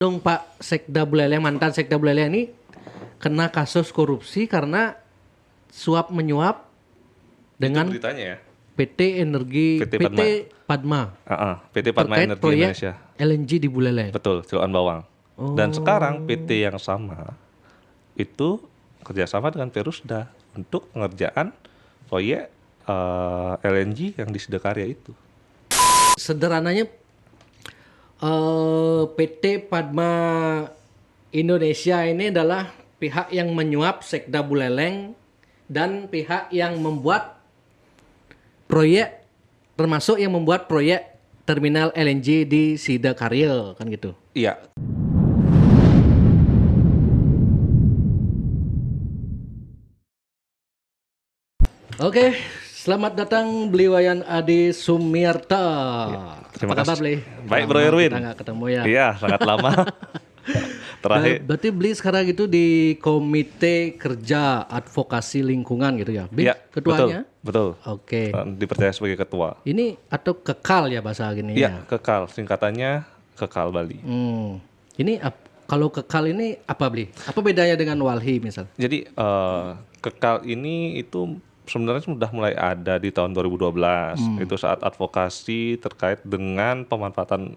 dong Pak Sekda Buleleng, mantan Sekda Buleleng ini kena kasus korupsi karena suap menyuap dengan Itu beritanya ya. PT Energi PT Padma. Padma PT Padma terkait Energi proyek Indonesia. LNG di Buleleng. Betul, Cilokan Bawang. Dan sekarang PT yang sama itu kerjasama dengan Perusda untuk pengerjaan proyek LNG yang di Sidakarya itu. Sederhananya PT Padma Indonesia ini adalah pihak yang menyuap Sekda Buleleng dan pihak yang membuat proyek, termasuk yang membuat proyek terminal LNG di Sidakarya, kan gitu. Iya. Oke, selamat datang Bli Wayan Adi Sumirta. Terima Apa kabar kasih. Bli? Baik, Bro Lama Erwin. Kita nggak ketemu ya. Iya, sangat lama. Terakhir. Berarti Bli sekarang itu di Komite Kerja Advokasi Lingkungan gitu ya? Bli, Iya, ketuanya? betul. Oke. Dipercaya sebagai ketua. Ini atau kekal ya bahasa gini Iya, ya? Kekal. Singkatannya Kekal Bali. Ini kalau kekal ini apa Bli? Apa bedanya dengan Walhi misal? Jadi Kekal ini itu sebenarnya sudah mulai ada di tahun 2012. Itu saat advokasi terkait dengan pemanfaatan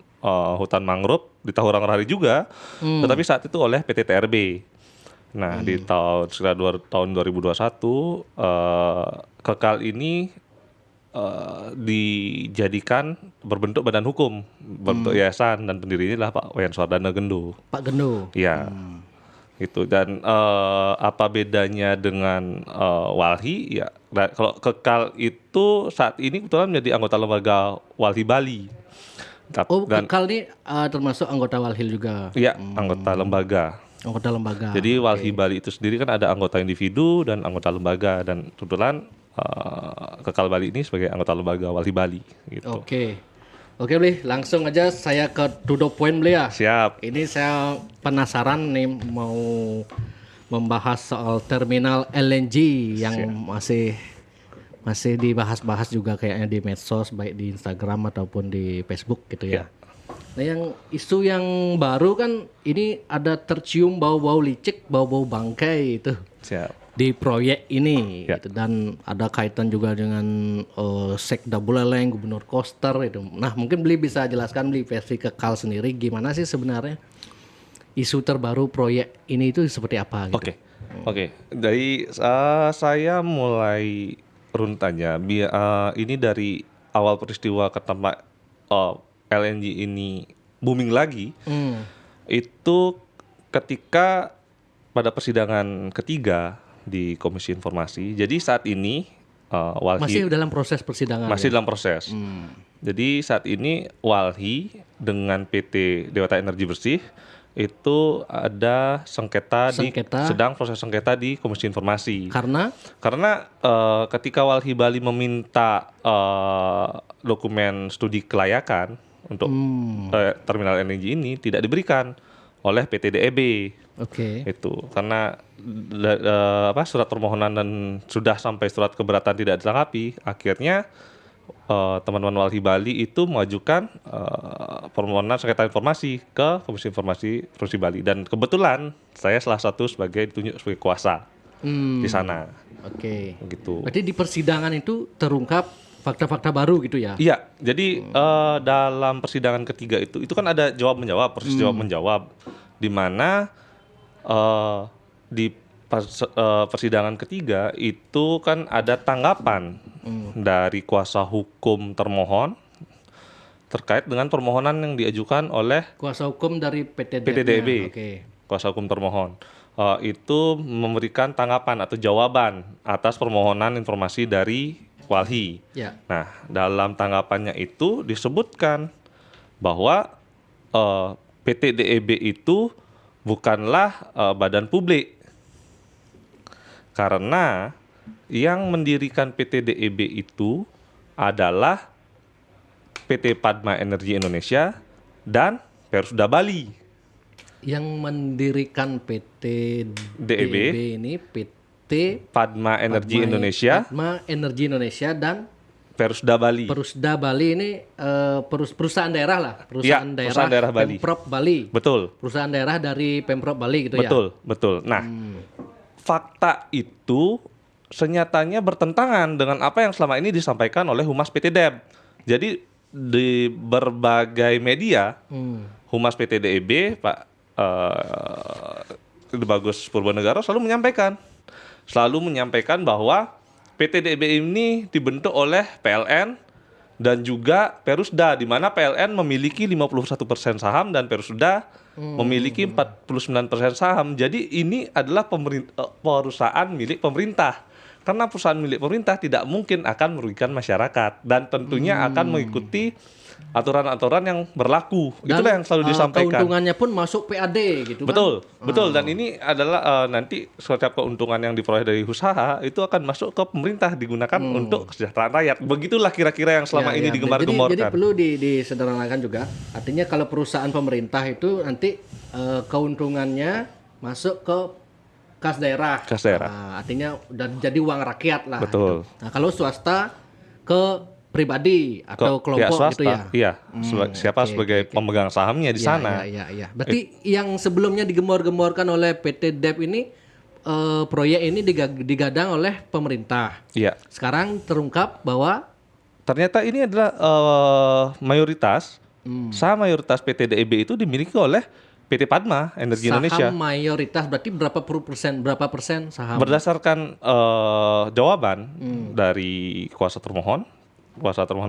hutan mangrove di Tahurang-Rari juga, tetapi saat itu oleh PT TRB. Nah, di sekitar tahun 2021 Kekal ini dijadikan berbentuk badan hukum, berbentuk yayasan, dan pendirinya adalah Pak Wayan Swardana Gendo. Pak Gendo. Iya. Gitu. Dan apa bedanya dengan Walhi ya? Kalau Kekal itu saat ini kebetulan menjadi anggota lembaga Walhi Bali. Oh, Dan kekal ini termasuk anggota Walhi juga. iya, anggota lembaga. Anggota lembaga. Jadi Walhi Bali itu sendiri kan ada anggota individu dan anggota lembaga, dan kebetulan Kekal Bali ini sebagai anggota lembaga Walhi Bali gitu. Oke, Bli, langsung aja saya ke to the point Bli ya. Siap. Ini saya penasaran nih mau membahas soal terminal LNG yang masih dibahas-bahas juga kayaknya di medsos, baik di Instagram ataupun di Facebook gitu ya. Nah, yang isu yang baru kan ini ada tercium bau-bau licik, bau-bau bangkai itu Siap. di proyek ini Ya. gitu. Dan ada kaitan juga dengan Sekda Buleleng, Gubernur Koster itu. Nah, mungkin Bli bisa jelaskan Bli versi Kekal sendiri gimana sih sebenarnya isu terbaru proyek ini itu seperti apa gitu. Oke. Dari saya mulai runtannya. Ini dari awal peristiwa ketempat LNG ini booming lagi. Itu ketika pada persidangan ketiga di Komisi Informasi. Jadi saat ini Walhi Masih dalam proses persidangan. masih ya? dalam proses. Jadi saat ini Walhi dengan PT Dewata Energi Bersih itu ada sedang proses sengketa di Komisi Informasi. Karena ketika Walhi Bali meminta dokumen studi kelayakan untuk terminal LNG ini tidak diberikan oleh PT DEB. Itu karena surat permohonan dan sudah sampai surat keberatan tidak ditanggapi, akhirnya teman-teman Walhi Bali itu mengajukan permohonan sengketa informasi ke Komisi Informasi Provinsi Bali, dan kebetulan saya salah satu ditunjuk sebagai kuasa di sana. Gitu. Berarti di persidangan itu terungkap fakta-fakta baru gitu ya? Iya, jadi dalam persidangan ketiga itu kan ada jawab menjawab, proses jawab menjawab, di mana di persidangan ketiga itu kan ada tanggapan dari kuasa hukum termohon terkait dengan permohonan yang diajukan oleh kuasa hukum dari PT DEB. Kuasa hukum termohon itu memberikan tanggapan atau jawaban atas permohonan informasi dari Walhi. Nah, dalam tanggapannya itu disebutkan bahwa PT DEB itu bukanlah badan publik, karena yang mendirikan PT DEB itu adalah PT Padma Energi Indonesia dan Perusda Bali. Yang mendirikan PT DEB ini PT Padma Energi Indonesia dan Perusda Bali. Perusda Bali ini perusahaan daerah lah, perusahaan daerah Bali. Pemprov Bali. Betul. Perusahaan daerah dari Pemprov Bali gitu Betul. Nah, fakta itu senyatanya bertentangan dengan apa yang selama ini disampaikan oleh Humas PT DEB. Jadi di berbagai media, Humas PT DEB, Pak Bagus Purbanegara selalu menyampaikan bahwa PT DEB ini dibentuk oleh PLN dan juga Perusda, di mana PLN memiliki 51% saham dan Perusda memiliki 49% saham. Jadi ini adalah perusahaan milik pemerintah. Karena perusahaan milik pemerintah tidak mungkin akan merugikan masyarakat dan tentunya akan mengikuti aturan-aturan yang berlaku. Dan itulah yang selalu disampaikan. Keuntungannya pun masuk PAD gitu betul, kan? Betul. Dan ini adalah nanti setiap keuntungan yang diperoleh dari usaha itu akan masuk ke pemerintah, digunakan untuk kesejahteraan rakyat. Begitulah kira-kira yang selama ini digembar-gemborkan. Jadi perlu disederhanakan juga. Artinya kalau perusahaan pemerintah itu nanti keuntungannya masuk ke kas daerah. Artinya udah jadi uang rakyat lah. Betul. Gitu. Nah, kalau swasta ke pribadi atau kelompok swasta, gitu ya. Iya. Sebagai pemegang sahamnya di sana. Iya. Berarti yang sebelumnya digembor-gemborkan oleh PT DEB ini proyek ini digadang oleh pemerintah. Iya. Sekarang terungkap bahwa ternyata ini adalah mayoritas saham mayoritas PT DEB itu dimiliki oleh PT Padma Energi Indonesia. Saham mayoritas berarti berapa persen saham? Berdasarkan jawaban dari kuasa termohon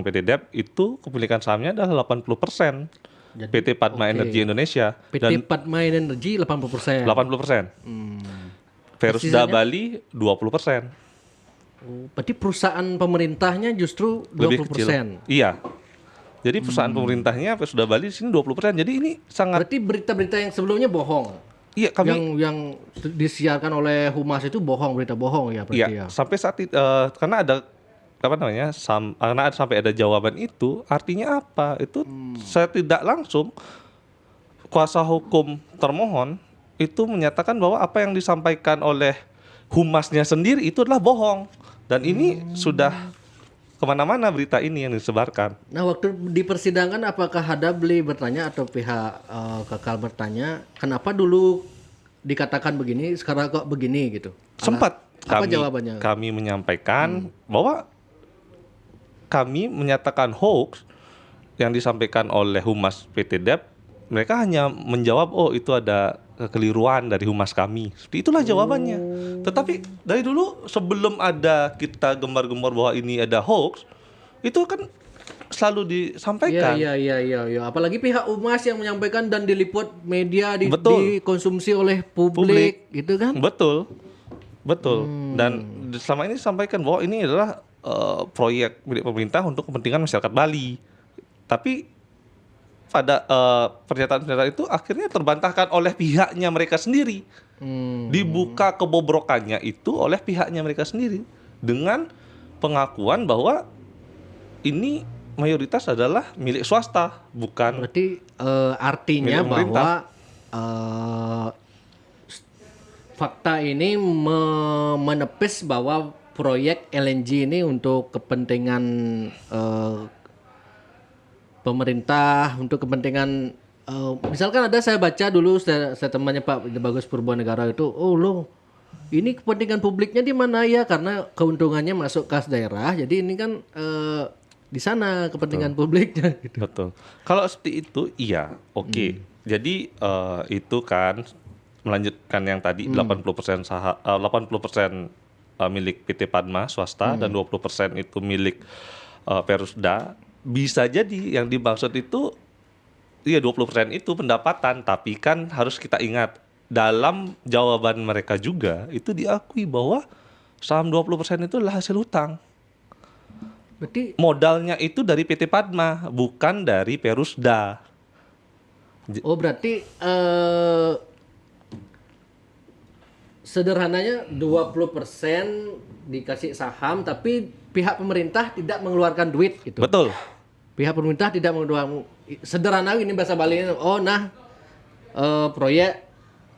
PT DEB itu kepemilikan sahamnya adalah 80%. Jadi, PT Padma Energi Indonesia. PT Padma Energi 80%. 80%. Perusda Bali 20%. Berarti perusahaan pemerintahnya justru 20%. Lebih kecil. Iya. Jadi perusahaan pemerintahnya Perusda Bali di sini 20%. Jadi ini sangat. Berarti berita-berita yang sebelumnya bohong. Iya, yang disiarkan oleh Humas itu berita bohong ya berarti ya. Sampai saat itu karena ada karena sampai ada jawaban itu artinya apa? Itu saya tidak langsung kuasa hukum termohon itu menyatakan bahwa apa yang disampaikan oleh Humasnya sendiri itu adalah bohong dan ini sudah kemana-mana berita ini yang disebarkan. Nah, waktu di persidangan apakah Hadabli bertanya atau pihak Kakal bertanya kenapa dulu dikatakan begini sekarang kok begini gitu? Sempat. Apa jawabannya? Kami menyampaikan bahwa kami menyatakan hoax yang disampaikan oleh Humas PT DEB, mereka hanya menjawab, oh itu ada kekeliruan dari Humas kami. Seperti itulah jawabannya. Tetapi dari dulu sebelum ada kita gembar-gembor bahwa ini ada hoax, itu kan selalu disampaikan. Iya. Apalagi pihak Humas yang menyampaikan dan diliput media, dikonsumsi oleh publik, gitu kan? Betul. Dan selama ini disampaikan bahwa ini adalah proyek milik pemerintah untuk kepentingan masyarakat Bali. Tapi pada pernyataan-pernyataan itu akhirnya terbantahkan oleh pihaknya mereka sendiri. Dibuka kebobrokannya itu oleh pihaknya mereka sendiri dengan pengakuan bahwa ini mayoritas adalah milik swasta, bukan. Berarti artinya bahwa fakta ini menepis bahwa proyek LNG ini untuk kepentingan pemerintah, untuk kepentingan misalkan ada saya baca dulu temannya Pak Bagus Purbanegara itu, ini kepentingan publiknya di mana ya, karena keuntungannya masuk kas daerah, jadi ini kan di sana kepentingan publiknya. Gitu. Betul. Kalau seperti itu, iya, oke. Jadi itu kan melanjutkan yang tadi 80% milik PT Padma swasta dan 20% itu milik Perusda. Bisa jadi yang dimaksud itu 20% itu pendapatan, tapi kan harus kita ingat dalam jawaban mereka juga itu diakui bahwa saham 20% itu adalah hasil hutang. Berarti modalnya itu dari PT Padma, bukan dari Perusda. Berarti sederhananya 20% dikasih saham tapi pihak pemerintah tidak mengeluarkan duit gitu. Betul. Pihak pemerintah tidak mengeluarkan, sederhana ini bahasa Bali, proyek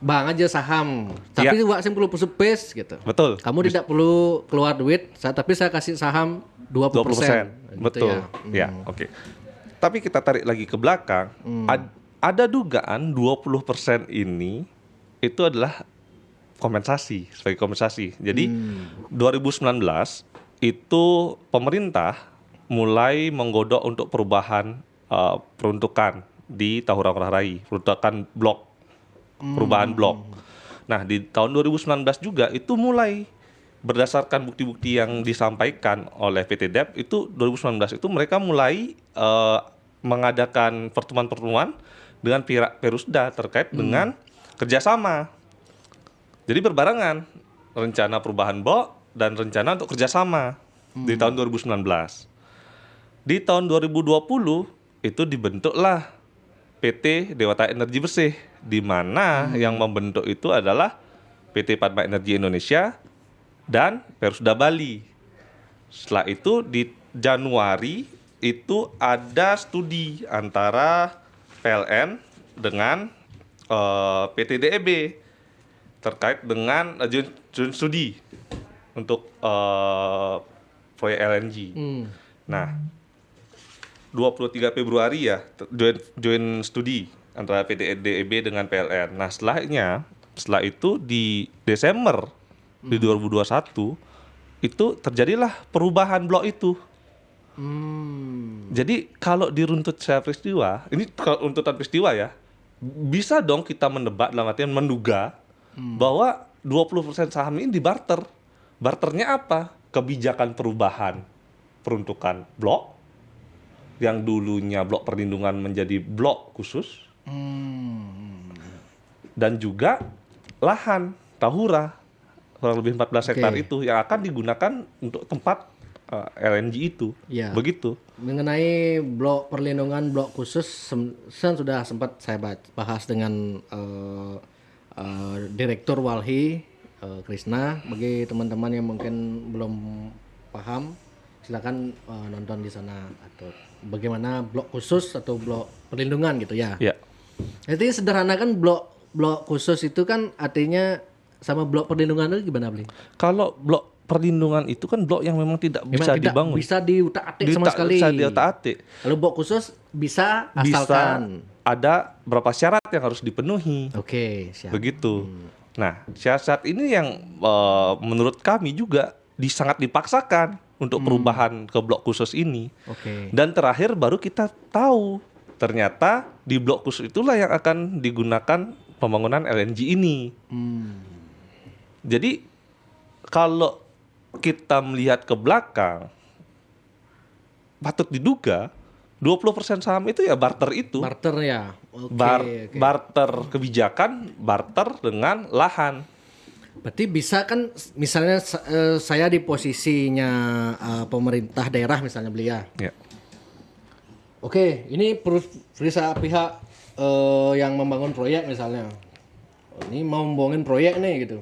bang aja saham. Tapi wak sim perlu space gitu. Betul. Kamu tidak perlu keluar duit, tapi saya kasih saham 20%. Betul. Ya, oke. Tapi kita tarik lagi ke belakang, ada dugaan 20% ini itu adalah sebagai kompensasi. Jadi 2019 itu pemerintah mulai menggodok untuk perubahan peruntukan di Tahura Ngurah Rai, peruntukan blok, perubahan blok. Nah, di tahun 2019 juga itu mulai berdasarkan bukti-bukti yang disampaikan oleh PT DEP itu 2019 itu mereka mulai mengadakan pertemuan-pertemuan dengan pihak Perusda terkait dengan kerjasama. Jadi berbarengan rencana perubahan blok dan rencana untuk kerjasama di tahun 2019. Di tahun 2020 itu dibentuklah PT Dewata Energi Bersih, di mana yang membentuk itu adalah PT Padma Energi Indonesia dan Perusda Bali. Setelah itu di Januari itu ada studi antara PLN dengan PT DEB terkait dengan joint studi untuk proyek LNG. Nah, 23 Februari ya joint studi antara PT DEB dengan PLN. Nah, setelah itu di Desember di 2021 itu terjadilah perubahan blok itu. Jadi kalau diruntut secara peristiwa, ini kalau runtutan peristiwa ya, bisa dong kita menebak dalam artian menduga bahwa 20% saham ini dibarter. Barternya apa? Kebijakan perubahan peruntukan blok yang dulunya blok perlindungan menjadi blok khusus, dan juga lahan Tahura kurang lebih 14 hektar itu yang akan digunakan untuk tempat LNG itu. Ya. Begitu. Mengenai blok perlindungan blok khusus sudah sempat saya bahas dengan Direktur Walhi Krisna. Bagi teman-teman yang mungkin belum paham, silakan nonton di sana atau bagaimana blok khusus atau blok perlindungan gitu ya. Ya. Jadi sederhana kan blok khusus itu kan artinya sama blok perlindungan itu gimana, Bli? Kalau blok perlindungan itu kan blok yang memang tidak bisa dibangun. Bisa diutak-atik sama sekali. Bisa diutak-atik. Kalau blok khusus bisa asalkan ada beberapa syarat yang harus dipenuhi. Oke, siap. Begitu. Nah, syarat ini yang menurut kami juga sangat dipaksakan untuk perubahan ke blok khusus ini. Oke. Dan terakhir baru kita tahu ternyata di blok khusus itulah yang akan digunakan pembangunan LNG ini. Jadi kalau kita melihat ke belakang, patut diduga 20% saham itu ya barter itu. Barter ya. Barter kebijakan, barter dengan lahan. Berarti bisa kan misalnya saya di posisinya pemerintah daerah misalnya beliau. Ya. Oke, ini pihak yang membangun proyek misalnya. Ini mau membangun proyek nih gitu.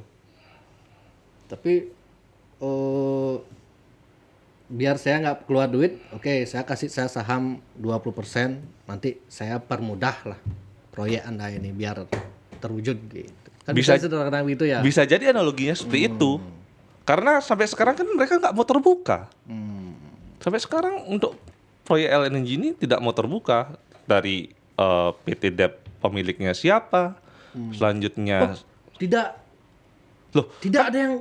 Tapi biar saya nggak keluar duit, oke, saya kasih saham 20%, nanti saya permudah lah proyek Anda ini biar terwujud gitu. Kan bisa sederhana gitu ya. Bisa jadi analoginya seperti itu. Karena sampai sekarang kan mereka nggak mau terbuka. Sampai sekarang untuk proyek LNG ini tidak mau terbuka dari PT DEP pemiliknya siapa, selanjutnya tidak ada yang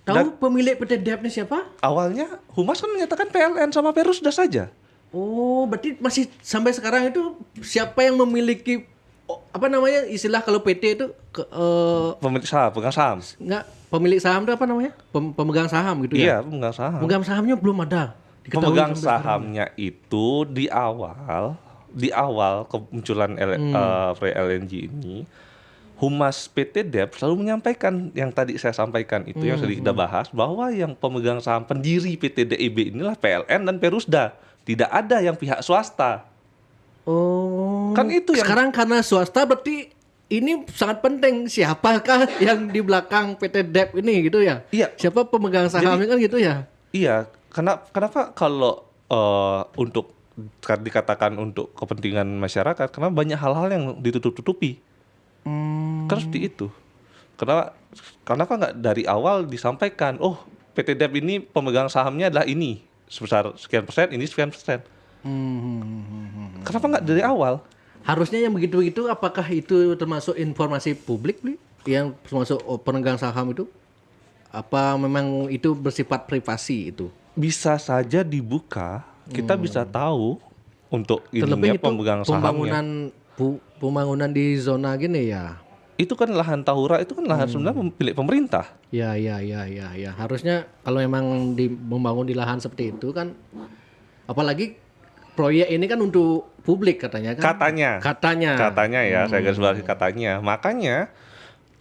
tahu pemilik PT DEP ini siapa? Awalnya Humas kan menyatakan PLN sama Perusda saja. Oh, berarti masih sampai sekarang itu siapa yang memiliki apa namanya istilah kalau PT itu pemilik saham, pemegang saham. Enggak, pemilik saham itu apa namanya? Pemegang saham gitu ya? Iya, pemegang saham. Pemegang sahamnya belum ada. Pemegang sahamnya itu di awal kemunculan proyek LNG ini, Humas PT DEP selalu menyampaikan yang tadi saya sampaikan itu yang sudah kita bahas, bahwa yang pemegang saham pendiri PT DEB inilah PLN dan Perusda, tidak ada yang pihak swasta. Oh, kan itu yang sekarang karena swasta berarti ini sangat penting siapakah yang di belakang PT DEP ini gitu ya? Iya. Siapa pemegang sahamnya kan gitu ya? Iya. Kenapa kalau untuk dikatakan untuk kepentingan masyarakat? Karena banyak hal-hal yang ditutup-tutupi. Kan seperti itu. Kenapa nggak dari awal disampaikan? Oh, PT DEP ini pemegang sahamnya adalah ini. sebesar sekian persen, ini sekian persen. Kenapa nggak dari awal? Harusnya yang begitu-begitu, apakah itu termasuk informasi publik, Bli? Yang termasuk pemegang saham itu? Apa memang itu bersifat privasi itu? Bisa saja dibuka, kita bisa tahu untuk ininya pemegang sahamnya. Pembangunan di zona gini ya. Itu kan lahan Tahura, itu kan lahan sebenarnya milik pemerintah. Ya. Harusnya kalau memang membangun di lahan seperti itu kan, apalagi proyek ini kan untuk publik katanya kan. Katanya ya, saya garis bawahi katanya. Makanya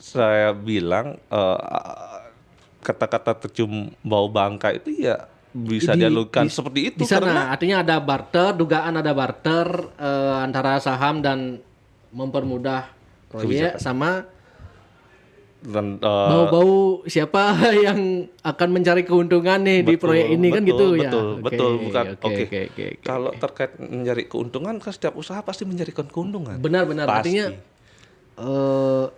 saya bilang kata-kata tercium bau bangka itu ya bisa dialurkan seperti itu. Di sana karena artinya ada barter, dugaan ada barter antara saham dan mempermudah proyek sama dan bau-bau siapa yang akan mencari keuntungan nih di proyek ini kan gitu ya. Betul, bukan. Oke. Kalau terkait mencari keuntungan kan setiap usaha pasti mencarikan keuntungan. Benar. Artinya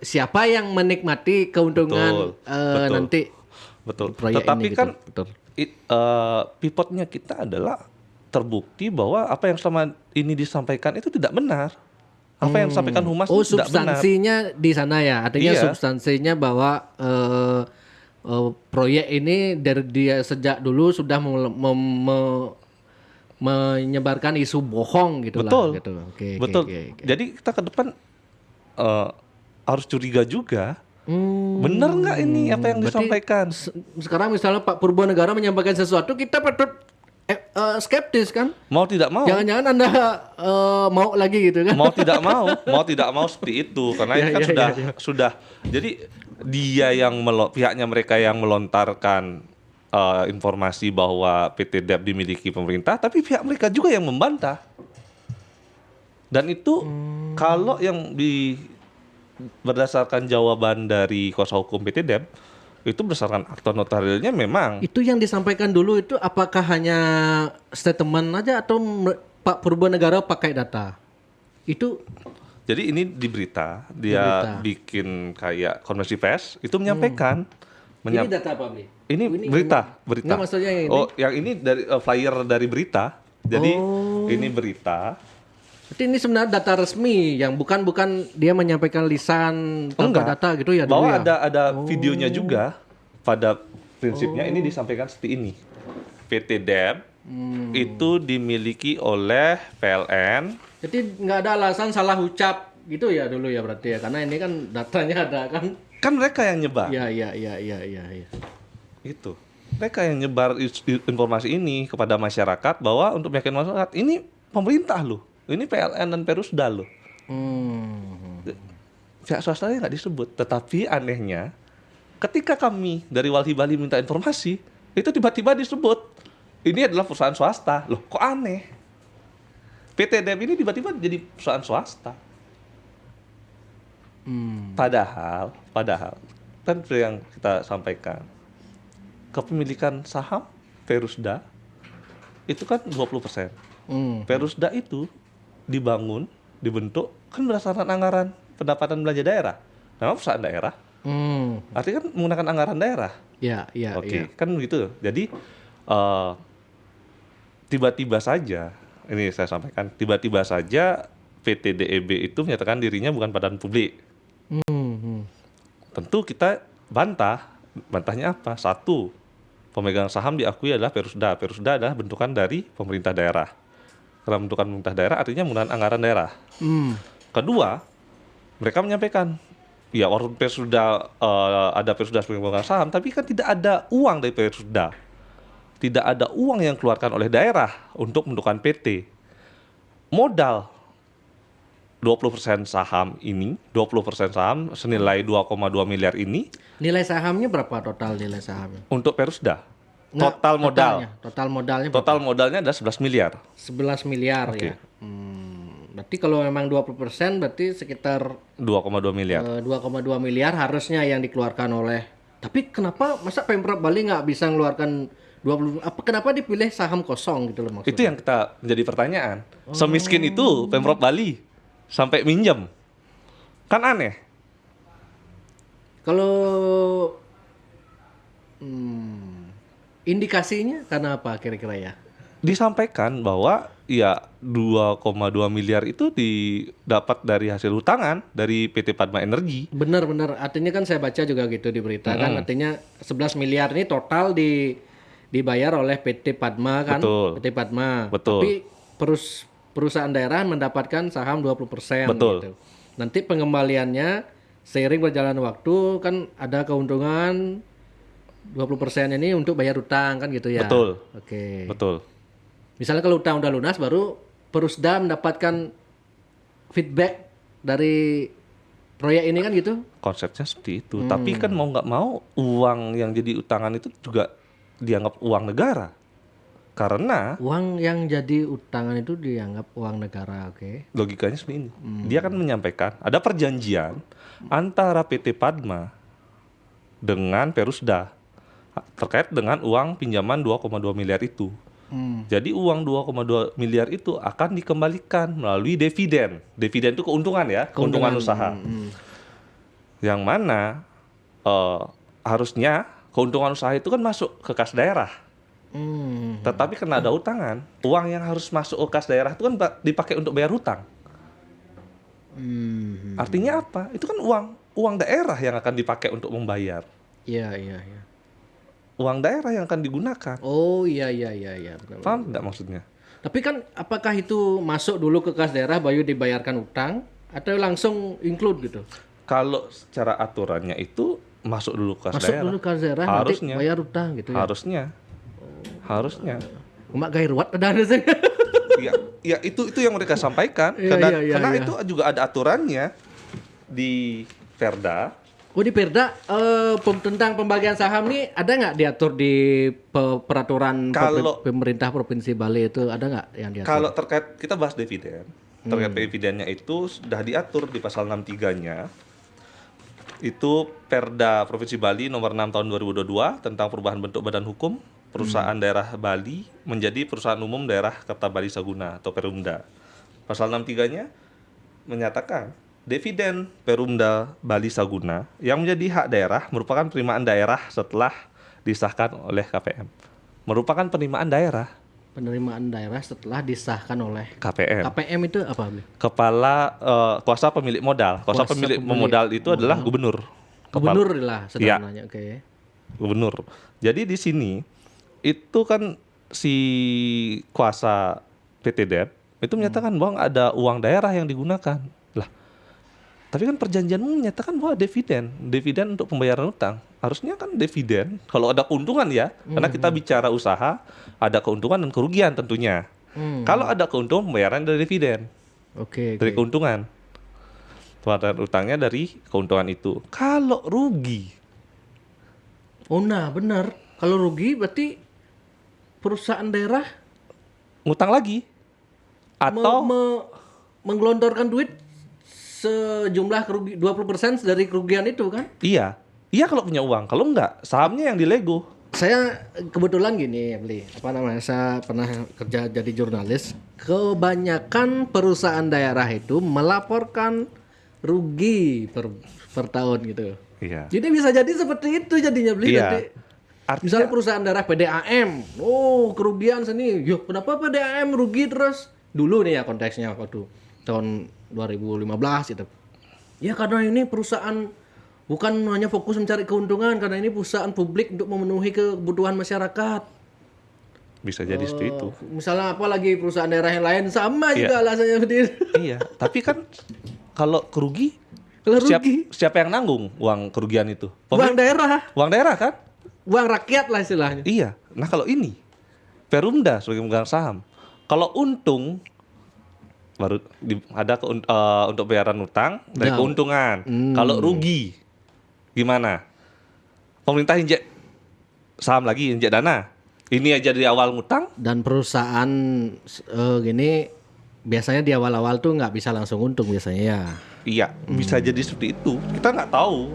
siapa yang menikmati keuntungan nanti. Betul. Tetapi ini, kan pivotnya kita adalah terbukti bahwa apa yang selama ini disampaikan itu tidak benar. Apa yang disampaikan Humas itu tidak benar. Substansinya di sana ya. Artinya substansinya bahwa proyek ini dari dia sejak dulu sudah menyebarkan isu bohong gitu. Betul. Lah. Gitu. Betul. Jadi kita ke depan harus curiga juga. Benar nggak ini apa yang disampaikan? Sekarang misalnya Pak Purbanegara menyampaikan sesuatu, kita patut skeptis kan? Mau tidak mau. Jangan-jangan Anda mau lagi gitu kan? Mau tidak mau seperti itu karena ini kan sudah. Jadi dia yang pihaknya mereka yang melontarkan informasi bahwa PT DEP dimiliki pemerintah, tapi pihak mereka juga yang membantah. Dan itu kalau yang berdasarkan jawaban dari kuasa hukum PT DEP itu berdasarkan akta notarialnya memang itu yang disampaikan dulu itu apakah hanya statement aja atau Pak Purbanegara pakai data itu? Jadi ini di berita dia bikin kayak konversi pers itu menyampaikan ini data apa Bli? Ini berita. Ini maksudnya yang ini? Yang ini dari flyer dari berita. Jadi ini berita. Jadi ini sebenarnya data resmi yang bukan dia menyampaikan lisan tanpa data gitu ya. Bahwa ada videonya juga pada prinsipnya ini disampaikan seperti ini. PT DEP itu dimiliki oleh PLN. Jadi nggak ada alasan salah ucap gitu ya dulu ya berarti ya karena ini kan datanya ada kan. Kan mereka yang nyebar. Iya. Itu. Mereka yang nyebar informasi ini kepada masyarakat bahwa untuk meyakinkan masyarakat ini pemerintah loh. Ini PLN dan Perusda loh. Pihak swastanya nggak disebut. Tetapi anehnya, ketika kami dari Walhi Bali minta informasi, itu tiba-tiba disebut. Ini adalah perusahaan swasta. Loh, kok aneh? PT DEP ini tiba-tiba jadi perusahaan swasta. Padahal, kan yang kita sampaikan, kepemilikan saham Perusda itu kan 20%. Perusda itu dibentuk kan berdasarkan anggaran pendapatan belanja daerah. Nama perusahaan daerah. Artinya kan menggunakan anggaran daerah. Iya. Oke, kan begitu. Jadi tiba-tiba saja, ini saya sampaikan, tiba-tiba saja PT DEB itu menyatakan dirinya bukan badan publik. Tentu kita bantahnya apa? Satu, pemegang saham diakui adalah Perusda. Perusda adalah bentukan dari pemerintah daerah. Karena bentukan pemerintah daerah artinya menggunakan anggaran daerah. Kedua, mereka menyampaikan, ya walaupun Perusda ada Perusda sebagai pemegang saham, tapi kan tidak ada uang dari Perusda. Tidak ada uang yang dikeluarkan oleh daerah untuk bentukan PT. Modal 20% saham ini, 20% saham senilai 2,2 miliar ini. Nilai sahamnya berapa total nilai sahamnya? Untuk Perusda. Total modal. Total modalnya adalah 11 miliar. 11 miliar ya. Berarti kalau memang 20% berarti sekitar 2,2 miliar. 2,2 miliar harusnya yang dikeluarkan oleh. Tapi kenapa masa Pemprov Bali nggak bisa mengeluarkan 20? Kenapa dipilih saham kosong gitu loh maksudnya? Itu yang kita menjadi pertanyaan. Semiskin itu Pemprov Bali sampai minjem. Kan aneh. Kalau indikasinya karena apa kira-kira ya? disampaikan bahwa ya 2,2 miliar itu didapat dari hasil utangan dari PT Padma Energi. Benar-benar, artinya kan saya baca juga gitu di berita kan, artinya 11 miliar ini total dibayar oleh PT Padma kan. Betul. PT Padma. Betul. Tapi perusahaan daerah mendapatkan saham 20%. Betul. Gitu. Nanti pengembaliannya seiring berjalan waktu kan ada keuntungan 20% ini untuk bayar utang kan gitu ya. Betul. Oke. Betul. Misalnya kalau utang udah lunas baru Perusda mendapatkan feedback dari proyek ini kan gitu. Konsepnya seperti itu. Tapi kan mau nggak mau uang yang jadi utangan itu juga dianggap uang negara. Karena uang yang jadi utangan itu dianggap uang negara, oke. Logikanya seperti ini. Dia kan menyampaikan ada perjanjian antara PT Padma dengan Perusda terkait dengan uang pinjaman 2,2 miliar itu. Jadi uang 2,2 miliar itu akan dikembalikan melalui dividen. Dividen itu keuntungan ya, keuntungan usaha. Yang mana harusnya keuntungan usaha itu kan masuk ke kas daerah. Tetapi karena ada utangan, uang yang harus masuk ke kas daerah itu kan dipakai untuk bayar hutang. Artinya apa? Itu kan uang daerah yang akan dipakai untuk membayar. Iya. Uang daerah yang akan digunakan. Oh iya. Paham nggak maksudnya? Tapi kan apakah itu masuk dulu ke kas daerah baru dibayarkan utang atau langsung include gitu? Kalau secara aturannya itu masuk dulu ke kas masuk daerah. Masuk dulu ke kas daerah harusnya, nanti bayar utang gitu ya? Harusnya. Mak gairuat ada sih. Ya itu yang mereka sampaikan. Karena itu juga ada aturannya di Perda. Oh di Perda tentang pembagian saham nih ada nggak diatur di peraturan pemerintah Provinsi Bali itu, ada nggak yang diatur? Kalau terkait kita bahas dividen, terkait dividennya itu sudah diatur di pasal 63-nya. Itu Perda Provinsi Bali nomor 6 tahun 2022 tentang perubahan bentuk badan hukum perusahaan daerah Bali menjadi perusahaan umum daerah Kerta Bali Saguna atau Perumda. Pasal 63-nya menyatakan dividen Perumda Bali Saguna yang menjadi hak daerah merupakan penerimaan daerah setelah disahkan oleh KPM. Merupakan penerimaan daerah. Penerimaan daerah setelah disahkan oleh KPM. KPM itu apa? Kepala kuasa pemilik modal. Kuasa pemilik modal itu adalah gubernur. Gubernur lah sederhananya, oke. Gubernur. Jadi di sini itu kan si kuasa PT DEP itu menyatakan bahwa ada uang daerah yang digunakan. Lah, tapi kan perjanjianmu menyatakan bahwa dividen untuk pembayaran utang. Harusnya kan dividen kalau ada keuntungan ya, karena kita bicara usaha, ada keuntungan dan kerugian tentunya. Kalau ada keuntungan, pembayaran dari dividen. Dari keuntungan. Pembayaran utangnya dari keuntungan itu. Kalau rugi. Oh nah, benar. Kalau rugi berarti perusahaan daerah ngutang lagi atau menggelontorkan duit sejumlah 20% dari kerugian itu kan? Iya kalau punya uang. Kalau enggak, sahamnya yang dilego. Saya kebetulan gini, saya pernah kerja jadi jurnalis. Kebanyakan perusahaan daerah itu melaporkan rugi per tahun gitu. Iya. Jadi bisa jadi seperti itu jadinya nanti. Misalnya perusahaan daerah PDAM, kerugian sini, kenapa PDAM rugi terus? Dulu nih ya konteksnya waktu tahun 2015 itu. Ya karena ini perusahaan bukan hanya fokus mencari keuntungan, karena ini perusahaan publik untuk memenuhi kebutuhan masyarakat. Bisa jadi seperti itu. Misalnya apalagi perusahaan daerah yang lain sama juga alasannya seperti itu. Iya, tapi kan kalau rugi, siapa yang nanggung uang kerugian itu? Uang daerah. Uang daerah kan? Uang rakyat lah istilahnya. Iya. Nah kalau ini Perumda sebagai pemegang saham, kalau untung baru ada untuk bayaran utang dari keuntungan. Kalau rugi gimana? Pemerintah injek saham lagi, injek dana. Ini aja dari awal ngutang. Dan perusahaan gini biasanya di awal-awal tuh nggak bisa langsung untung biasanya ya. Iya, bisa jadi seperti itu. Kita nggak tahu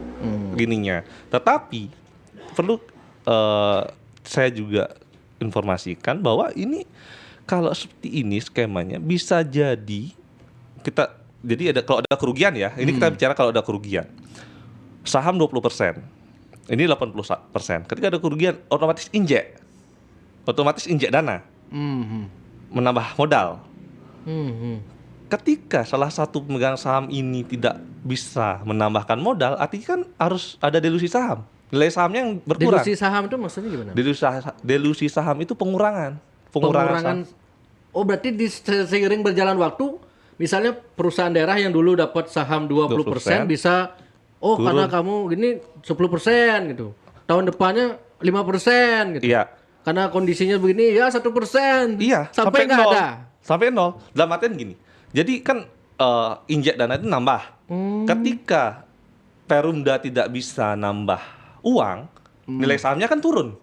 gininya. Tetapi perlu saya juga informasikan bahwa ini kalau seperti ini skemanya bisa jadi kalau ada kerugian ya. Ini kita bicara kalau ada kerugian. Saham 20%. Ini 80%. Ketika ada kerugian otomatis injek dana. menambah modal. Ketika salah satu pemegang saham ini tidak bisa menambahkan modal, artinya kan harus ada delusi saham. Nilai sahamnya yang berkurang. Delusi saham itu maksudnya gimana? Delusi saham itu pengurangan saham. Oh, berarti seiring berjalan waktu, misalnya perusahaan daerah yang dulu dapat saham 20% bisa turun. Karena kamu gini 10% gitu. Tahun depannya 5% gitu. Iya. Karena kondisinya begini ya 1%. Iya, sampai nggak ada. Sampai 0. Dalam artian gini. Jadi kan injek dana itu nambah. Ketika Perumda tidak bisa nambah uang, nilai sahamnya kan turun.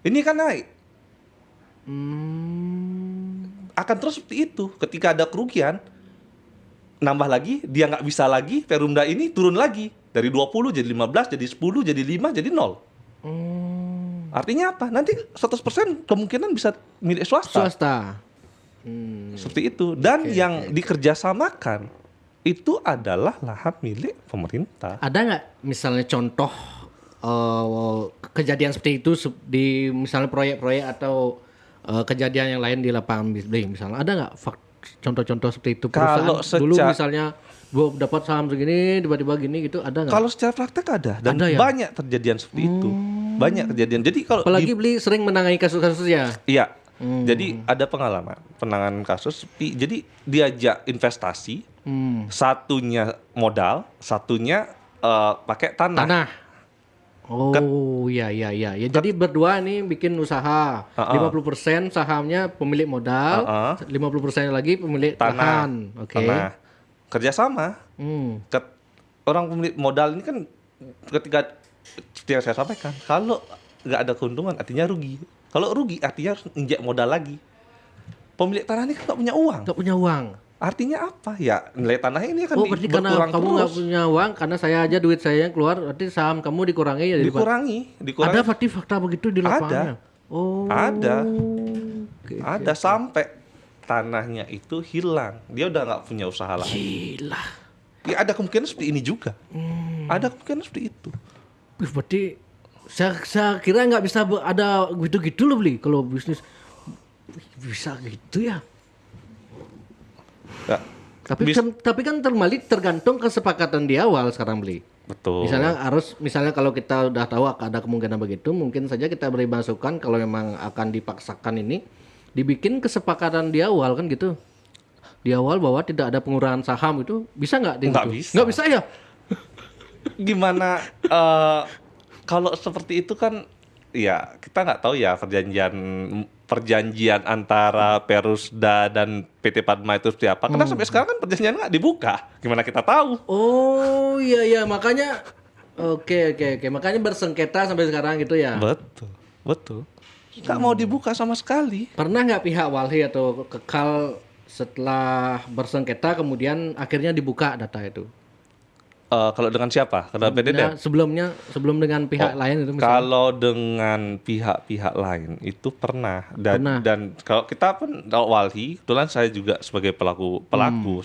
Ini kan naik. Akan terus seperti itu. Ketika ada kerugian, nambah lagi, dia nggak bisa lagi, Perumda ini turun lagi. Dari 20 jadi 15, jadi 10, jadi 5, jadi 0. Artinya apa? Nanti 100% kemungkinan bisa milik swasta. Seperti itu. Dan yang dikerjasamakan itu adalah lahan milik pemerintah. Ada nggak misalnya contoh kejadian seperti itu di misalnya proyek-proyek atau kejadian yang lain di lapangan bisnis misalnya? Ada nggak contoh-contoh seperti itu? Perusahaan dulu misalnya gua dapat saham segini tiba-tiba gini gitu, ada nggak? Kalau secara praktek ada dan ada, ya? Banyak terjadian seperti itu. Banyak kejadian. Jadi kalau apalagi beli sering menangani kasus-kasus ya. Iya. Jadi ada pengalaman penanganan kasus. Jadi diajak investasi, satunya modal, satunya pakai tanah. Oh iya. Ya jadi berdua nih bikin usaha. 50% sahamnya pemilik modal, 50% lagi pemilik lahan. Oke. Kerjasama. Orang pemilik modal ini kan ketika saya sampaikan, kalau nggak ada keuntungan artinya rugi. Kalau rugi artinya harus injek modal lagi. Pemilik tanah ini kan nggak punya uang. Artinya apa? Ya nilai tanah ini akan berarti karena kamu nggak punya uang, karena saya aja duit saya yang keluar, berarti saham kamu dikurangi ya? Dikurangi. Ada berarti fakta begitu di lapangan? Ada sampai tanahnya itu hilang. Dia udah nggak punya usaha lagi. Gila. Ya ada kemungkinan seperti ini juga. Ada kemungkinan seperti itu. Berarti saya kira nggak bisa ada gitu-gitu loh beli kalau bisnis bisa gitu ya. Tapi kan tergantung kesepakatan di awal sekarang beli. Betul. Misalnya kalau kita udah tahu ada kemungkinan begitu, mungkin saja kita beri masukan kalau memang akan dipaksakan ini dibikin kesepakatan di awal kan gitu. Di awal bahwa tidak ada pengurangan saham itu bisa nggak? Nggak bisa ya. Gimana? Kalau seperti itu kan, ya kita nggak tahu ya perjanjian antara Perusda dan PT Padma itu seperti apa. Karena sampai sekarang kan perjanjian nggak dibuka. Gimana kita tahu? Oh iya makanya, oke. Makanya bersengketa sampai sekarang gitu ya. Betul. Nggak mau dibuka sama sekali. Pernah nggak pihak Walhi atau Kekal setelah bersengketa kemudian akhirnya dibuka data itu? Kalau dengan siapa? Karena PDD? Sebelum dengan pihak lain itu misalnya. Kalau dengan pihak-pihak lain itu pernah. Dan kalau kita pun Walhi, kebetulan saya juga sebagai pelaku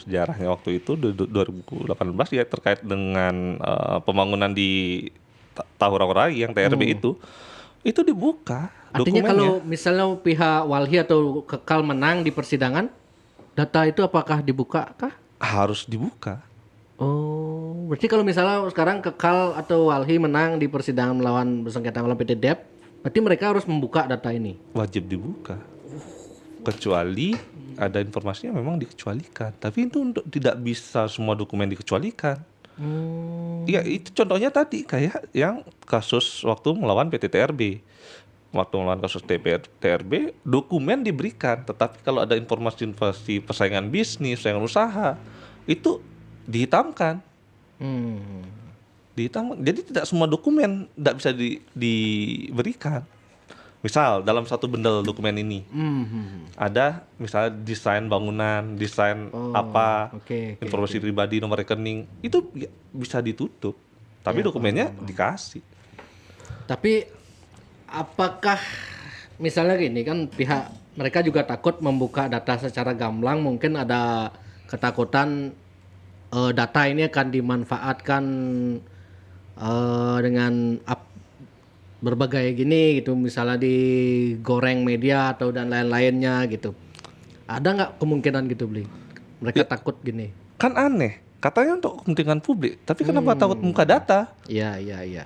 sejarahnya waktu itu 2018 ya terkait dengan pembangunan di Tahurawarai yang TRB itu dibuka. Artinya dokumennya. Kalau misalnya pihak Walhi atau Kekal menang di persidangan, data itu apakah dibuka kah? Harus dibuka. Oh, berarti kalau misalnya sekarang Kekal atau Walhi menang di persidangan bersengketa melawan PT DEP, berarti mereka harus membuka data ini? Wajib dibuka. Kecuali ada informasinya memang dikecualikan. Tapi itu tidak bisa semua dokumen dikecualikan. Ya itu contohnya tadi kayak yang kasus waktu melawan PT TRB. Waktu melawan kasus TRB, dokumen diberikan. Tetapi kalau ada informasi persaingan bisnis, persaingan usaha, itu dihitamkan. Jadi tidak semua dokumen tidak bisa diberikan. Misal dalam satu bundle dokumen ini ada misalnya desain bangunan, desain informasi pribadi, nomor rekening, itu bisa ditutup. Tapi dokumennya dikasih. Tapi apakah misalnya gini kan pihak mereka juga takut membuka data secara gamblang, mungkin ada ketakutan data ini akan dimanfaatkan dengan berbagai gini gitu, misalnya digoreng media atau dan lain-lainnya gitu. Ada nggak kemungkinan gitu beli? Mereka takut gini. Kan aneh. Katanya untuk kepentingan publik, tapi kenapa takut muka data? Iya.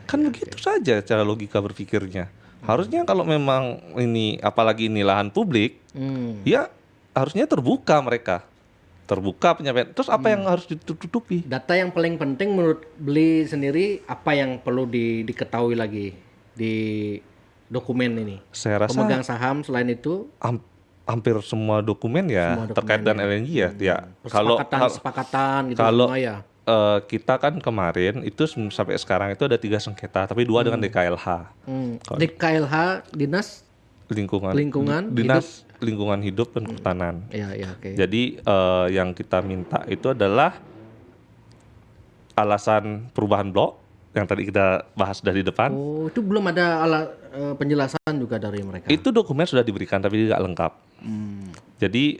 Kan begitu saja cara logika berpikirnya. Harusnya kalau memang ini, apalagi ini lahan publik, ya harusnya terbuka mereka. Terbuka penyampaian. Terus apa yang harus ditutupi? Data yang paling penting menurut beli sendiri, apa yang perlu diketahui lagi di dokumen ini? Saya rasa pemegang saham selain itu hampir semua dokumen ya terkait dengan LNG ya. Ya kesepakatan gitu kalau semua ya. Kita kan kemarin itu sampai sekarang itu ada 3 sengketa, tapi 2 dengan DKLH. DKLH dinas dinas lingkungan hidup dan kehutanan. Okay. Jadi yang kita minta itu adalah alasan perubahan blok yang tadi kita bahas dari depan. Oh, itu belum ada penjelasan juga dari mereka. Itu dokumen sudah diberikan tapi tidak lengkap. Jadi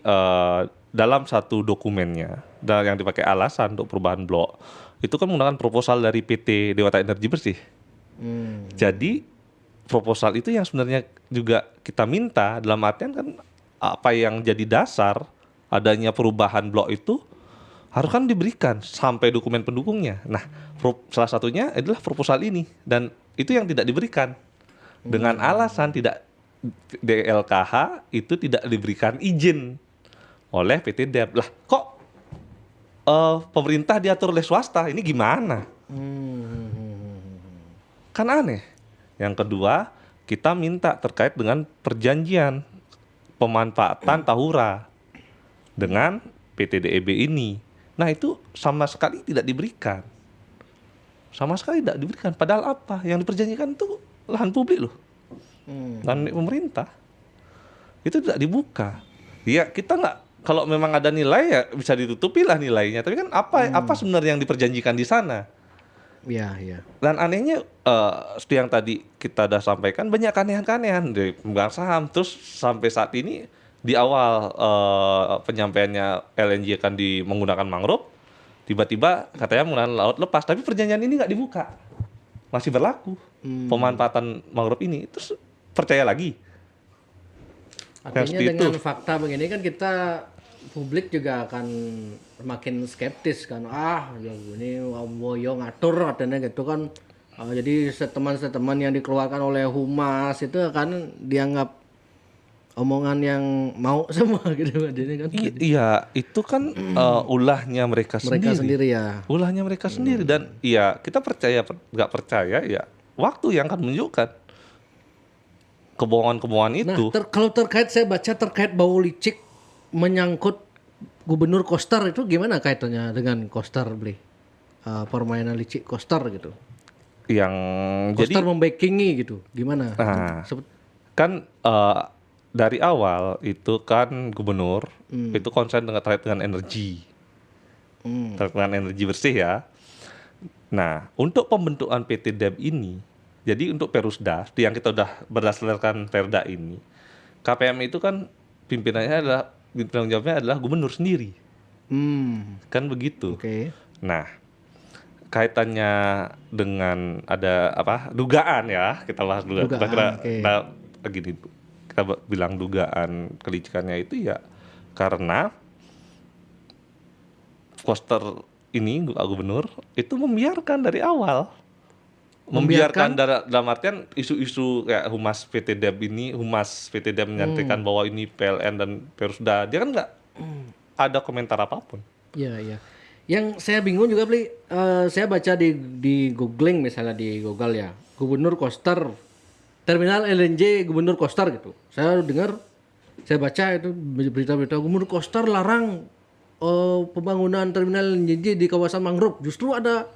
dalam satu dokumennya yang dipakai alasan untuk perubahan blok itu kan menggunakan proposal dari PT Dewata Energi Bersih. Jadi proposal itu yang sebenarnya juga kita minta, dalam artian kan apa yang jadi dasar adanya perubahan blok itu harus kan diberikan sampai dokumen pendukungnya. Nah, salah satunya adalah proposal ini, dan itu yang tidak diberikan dengan alasan tidak DLKH itu tidak diberikan izin oleh PT DEP. Lah kok pemerintah diatur oleh swasta, ini gimana? Kan aneh. Yang kedua, kita minta terkait dengan perjanjian pemanfaatan Tahura dengan PT DEB ini. Nah itu sama sekali tidak diberikan. Padahal apa? Yang diperjanjikan itu lahan publik loh. Lahan pemerintah. Itu tidak dibuka. Ya kita nggak, kalau memang ada nilai ya bisa ditutupi lah nilainya. Tapi kan apa sebenarnya yang diperjanjikan di sana? Iya. Dan anehnya seperti yang tadi kita udah sampaikan, banyak keanehan-keanehan dari pemegang saham. Terus sampai saat ini di awal penyampaiannya LNG akan menggunakan mangrove, tiba-tiba katanya menggunakan laut lepas, tapi perjanjian ini nggak dibuka, masih berlaku pemanfaatan mangrove ini. Terus percaya lagi? Artinya dengan fakta begini kan kita publik juga akan makin skeptis kan. Ya ini yo ngatur katanya gitu kan. Jadi statement-statement yang dikeluarkan oleh humas itu akan dianggap omongan yang mau semua gitu kan. Iya, itu kan ulahnya mereka sendiri ya. Ulahnya mereka sendiri, dan iya kita percaya nggak percaya ya waktu yang akan menunjukkan kebohongan-kebohongan itu. Nah, kalau saya baca terkait bau licik menyangkut Gubernur Koster, itu gimana kaitannya dengan Koster beli? Permainan licik Koster gitu. Yang Koster membackingi gitu. Gimana? Nah, kan dari awal itu kan gubernur itu konsen terkait dengan energi. Terkait dengan energi bersih ya. Nah, untuk pembentukan PT DEB ini, jadi untuk Perusda yang kita udah berdasarkan Perda ini, KPM itu kan pimpinan jawabnya adalah gubernur sendiri. Kan begitu. Okay. Nah, kaitannya dengan ada dugaan ya, kita bahas dulu. Kita bilang dugaan kelicikannya itu ya karena Koster ini gubernur itu membiarkan dari awal. Membiarkan dalam artian isu-isu kayak humas PT DEB menyampaikan bahwa ini PLN dan Perusda, dia kan nggak ada komentar apapun. Iya. Yang saya bingung juga beli, saya baca di googling misalnya di Google ya, Gubernur Koster, terminal LNG Gubernur Koster gitu. Saya baca itu berita-berita Gubernur Koster larang pembangunan terminal LNG di kawasan mangrove. Justru ada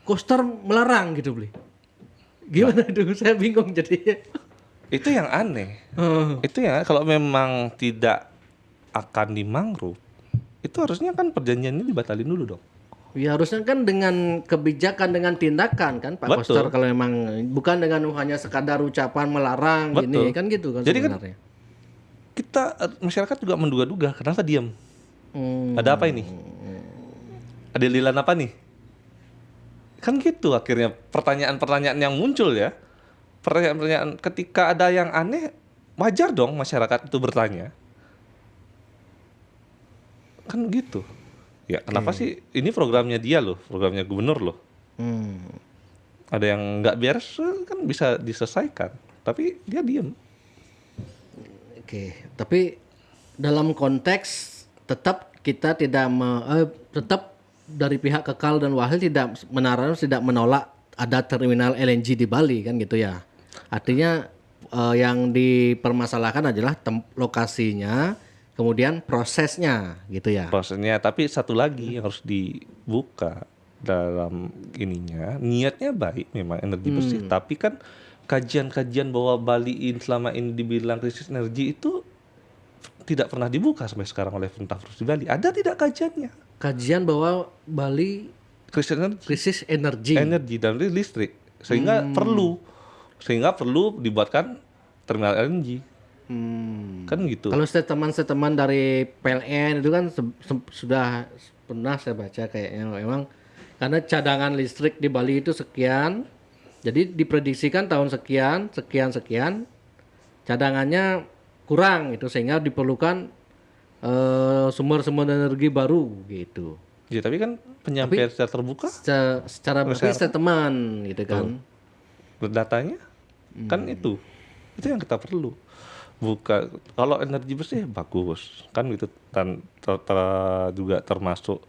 Koster melarang gitu beli. Gimana itu? Saya bingung jadi. Itu yang aneh. Itu ya kalau memang tidak akan di mangrove, itu harusnya kan perjanjian ini dibatalin dulu dong. Ya harusnya kan dengan kebijakan, dengan tindakan kan Pak Koster, kalau memang bukan dengan hanya sekadar ucapan melarang. Gini kan gitu kan. Jadi sebenarnya. Kan kita masyarakat juga menduga-duga kenapa diam. Ada apa ini? Ada lilan apa nih? Kan gitu akhirnya pertanyaan-pertanyaan yang muncul ya. pertanyaan-pertanyaan ketika ada yang aneh, wajar dong masyarakat itu bertanya. Kan gitu. Ya kenapa sih ini programnya dia loh, programnya gubernur loh. Ada yang nggak beres kan bisa diselesaikan, tapi dia diem. Tapi dalam konteks tetap kita tidak tetap dari pihak Kekal dan Wahil tidak menolak ada terminal LNG di Bali kan gitu ya. Artinya yang dipermasalahkan adalah lokasinya, kemudian prosesnya gitu ya. Prosesnya, tapi satu lagi yang harus dibuka dalam ininya, niatnya baik memang energi bersih, tapi kan kajian-kajian bahwa Bali selama ini dibilang krisis energi itu tidak pernah dibuka sampai sekarang oleh pemerintah provinsi Bali. Ada tidak kajiannya? Kajian bahwa Bali krisis energi dan listrik, sehingga perlu dibuatkan terminal LNG. Kan gitu. Kalau statement dari PLN itu kan sudah pernah saya baca kayaknya memang karena cadangan listrik di Bali itu sekian, jadi diprediksikan tahun sekian cadangannya kurang itu sehingga diperlukan sumber-sumber energi baru gitu. Ya tapi kan penyampaian secara terbuka secara statement gitu kan. Datanya kan itu yang kita perlu. Bukan kalau energi bersih bagus kan gitu, dan juga termasuk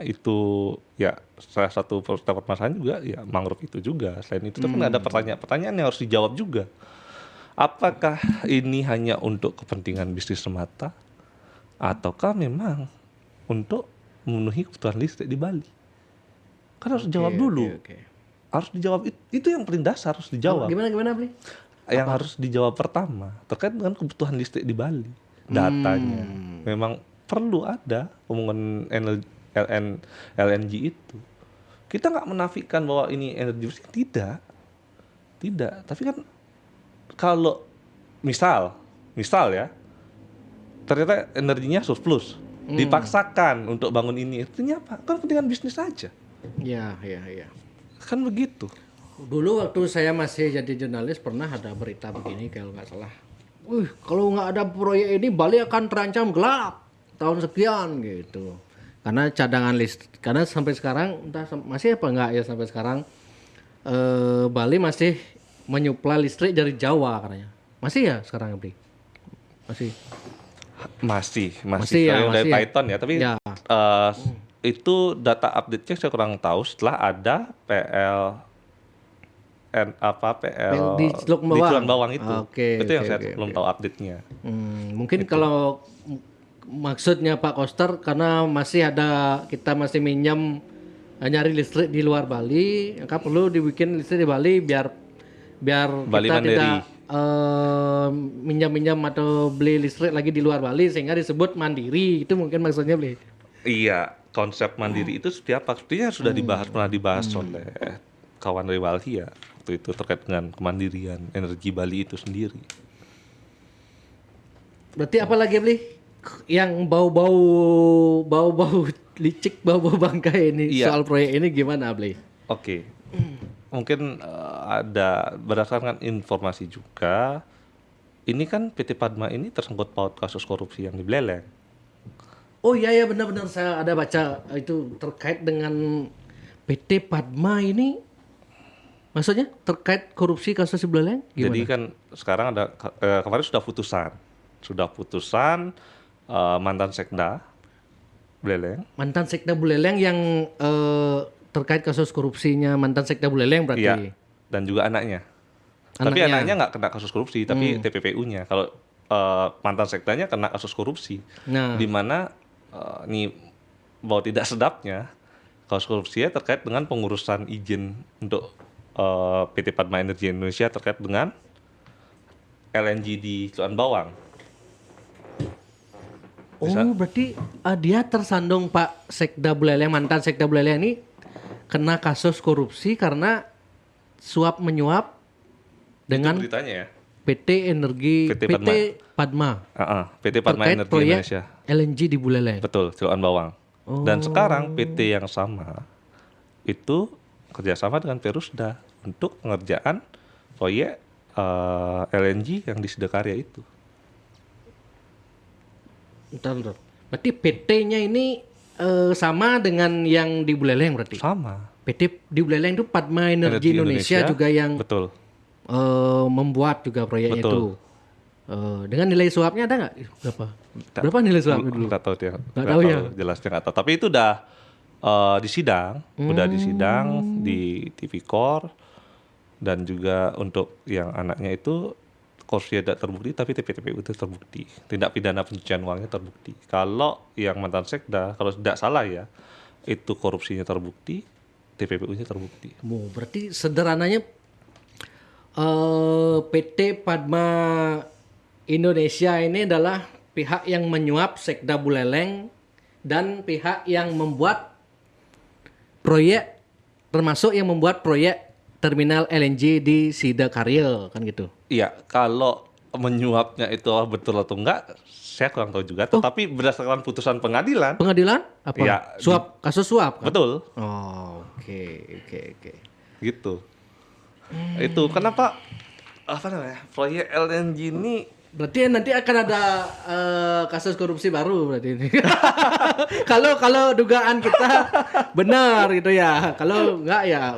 itu ya salah satu permasalahan juga ya mangrove itu juga. Selain itu kan ada pertanyaan yang harus dijawab juga. Apakah ini hanya untuk kepentingan bisnis semata ataukah memang untuk memenuhi kebutuhan listrik di Bali? Kan harus dijawab dulu. Harus dijawab, itu yang paling dasar harus dijawab. Gimana Bli? Yang harus dijawab pertama terkait dengan kebutuhan listrik di Bali, datanya memang perlu ada pembangunan LNG itu. Kita nggak menafikan bahwa ini energi bersih, tidak, tapi kan kalau misal ya ternyata energinya surplus, dipaksakan untuk bangun ini, artinya apa? Kan kepentingan bisnis saja. Iya. Kan begitu. Dulu waktu saya masih jadi jurnalis pernah ada berita begini kalau nggak salah. Kalau nggak ada proyek ini Bali akan terancam gelap tahun sekian gitu. Karena cadangan listrik, karena sampai sekarang entah masih apa enggak ya sampai sekarang Bali masih menyuplai listrik dari Jawa katanya. Masih ya sekarang Bli? Masih ya, dari ya. Python ya, tapi ya. Itu data update-nya saya kurang tahu setelah ada di Celuk Bawang itu. Itu yang saya belum tahu update-nya. Mungkin itu. Kalau maksudnya Pak Koster karena kita masih minjam nyari listrik di luar Bali, maka perlu dibikin listrik di Bali biar Bali kita mandiri. Tidak minjam atau beli listrik lagi di luar Bali sehingga disebut mandiri. Itu mungkin maksudnya Bli. Iya, konsep mandiri itu seperti apa? Sepertinya sudah pernah dibahas oleh kawan dari Walhi ya, waktu itu terkait dengan kemandirian energi Bali itu sendiri. Berarti apa lagi Bli? Yang bau-bau licik, bau-bau bangkai ini soal proyek ini gimana Bli? Oke. Mungkin ada berdasarkan informasi juga, ini kan PT Padma ini tersangkut paut kasus korupsi yang di Buleleng. Oh iya benar-benar saya ada baca itu terkait dengan PT Padma ini. Maksudnya terkait korupsi kasus di Buleleng gimana? Jadi kan sekarang ada kemarin sudah putusan mantan Sekda Buleleng. Mantan Sekda Buleleng yang terkait kasus korupsinya mantan Sekda Buleleng berarti. Iya. Dan juga anaknya. Tapi anaknya nggak kena kasus korupsi, tapi TPPU-nya. Kalau mantan Sekdanya kena kasus korupsi. Nah. Di mana bahwa tidak sedapnya kasus korupsinya terkait dengan pengurusan izin untuk PT Padma Energi Indonesia terkait dengan LNG di Celuk Bawang. Berarti dia tersandung Pak Sekda Buleleng, mantan Sekda Buleleng ini kena kasus korupsi karena suap menyuap dengan beritanya ya. PT Padma. PT Padma Energi Indonesia. LNG di Buleleng. Betul, Celuk Bawang. Dan sekarang PT yang sama itu kerjasama dengan Perusda untuk pengerjaan proyek LNG yang di Sidakarya itu. Bentar. Berarti PT-nya ini sama dengan yang di Buleleng berarti? Sama. PT di Buleleng itu Padma Energi Indonesia juga yang betul. Membuat juga proyeknya betul. itu. Dengan nilai suapnya ada nggak? Berapa nilai suapnya dulu? Nggak tahu dia. Nggak tahu ya. Jelasnya nggak tahu. Tapi itu udah udah disidang di TVCOR dan juga untuk yang anaknya itu korupsi tidak terbukti tapi TPPU itu terbukti. Tindak pidana pencucian uangnya terbukti. Kalau yang mantan sekda, kalau tidak salah ya, itu korupsinya terbukti, TPPU-nya terbukti. Berarti sederhananya PT Padma Indonesia ini adalah pihak yang menyuap Sekda Buleleng dan pihak yang membuat proyek, termasuk yang membuat proyek terminal LNG di Sidakarya, kan gitu. Iya, kalau menyuapnya itu betul atau enggak, saya kurang tahu juga. Tetapi berdasarkan putusan pengadilan. Pengadilan? Apa? Ya, kasus suap kan? Betul. Oh, oke. Gitu. Itu kenapa proyek LNG ini berarti nanti akan ada kasus korupsi baru berarti ini. Kalau dugaan kita benar gitu ya. Kalau enggak ya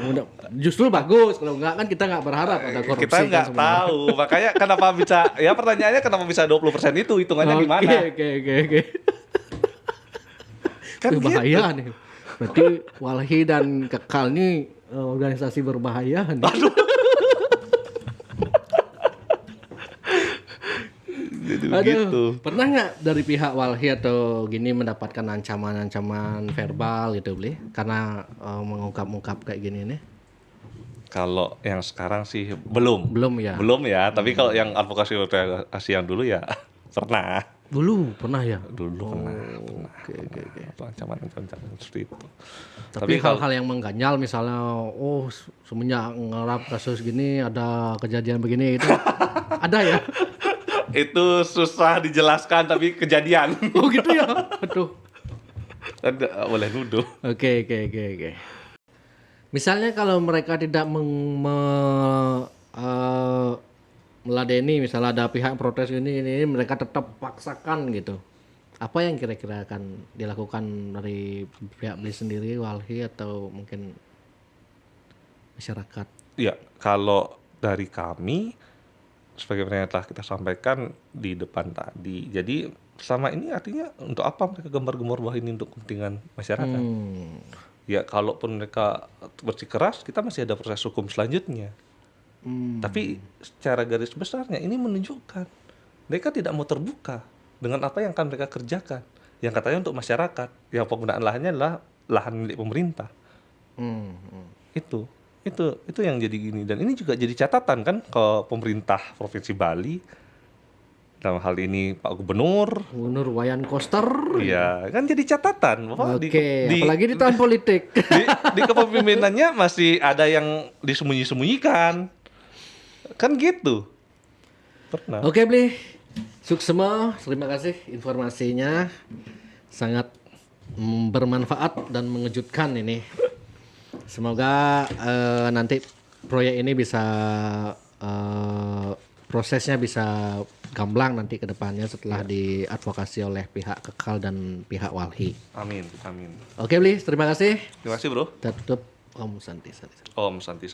justru bagus. Kalau enggak kan kita enggak berharap ada korupsi. Kita enggak tahu. Makanya kenapa bisa pertanyaannya kenapa bisa 20% itu hitungannya gimana? Oke. Kan bahaya nih. Berarti Walhi dan Kekal ini organisasi berbahaya nih. Gitu. Pernah nggak dari pihak Walhi atau gini mendapatkan ancaman-ancaman verbal gitu beli karena mengungkap kayak gini nih? Kalau yang sekarang sih belum ya. Tapi kalau yang advokasi yang dulu ya pernah. Dulu pernah ya. Pernah. Oke. Ancaman seperti itu. Tapi hal-hal yang mengganjal misalnya, semenjak ngerap kasus gini ada kejadian begini itu ada ya? Itu susah dijelaskan tapi kejadian. Oh gitu ya? Aduh. Boleh nuduh. Oke. Misalnya kalau mereka tidak meladeni, misalnya ada pihak protes ini mereka tetap paksakan gitu. Apa yang kira-kira akan dilakukan dari pihak beli sendiri, Walhi atau mungkin masyarakat? Ya, kalau dari kami sebagaimana yang telah kita sampaikan di depan tadi. Jadi selama ini artinya untuk apa mereka gembar-gembor bahwa ini untuk kepentingan masyarakat? Ya kalaupun mereka bersikeras, kita masih ada proses hukum selanjutnya. Tapi secara garis besarnya ini menunjukkan mereka tidak mau terbuka dengan apa yang akan mereka kerjakan. Yang katanya untuk masyarakat, yang penggunaan lahannya adalah lahan milik pemerintah. Itu yang jadi gini, dan ini juga jadi catatan kan ke pemerintah Provinsi Bali dalam hal ini Pak Gubernur Wayan Koster. Iya, kan jadi catatan bahwa apalagi di tahun politik. Di kepemimpinannya masih ada yang disembunyi-sembunyikan. Kan gitu. Pernah. Oke, Bli. Suksema, terima kasih informasinya. Sangat bermanfaat dan mengejutkan ini. Semoga nanti proyek ini bisa prosesnya bisa gamblang nanti ke depannya setelah diadvokasi oleh pihak Kekal dan pihak Walhi. Amin. Oke, Bli, terima kasih. Terima kasih, Bro. Kita tutup. Om Santi. Om Santi.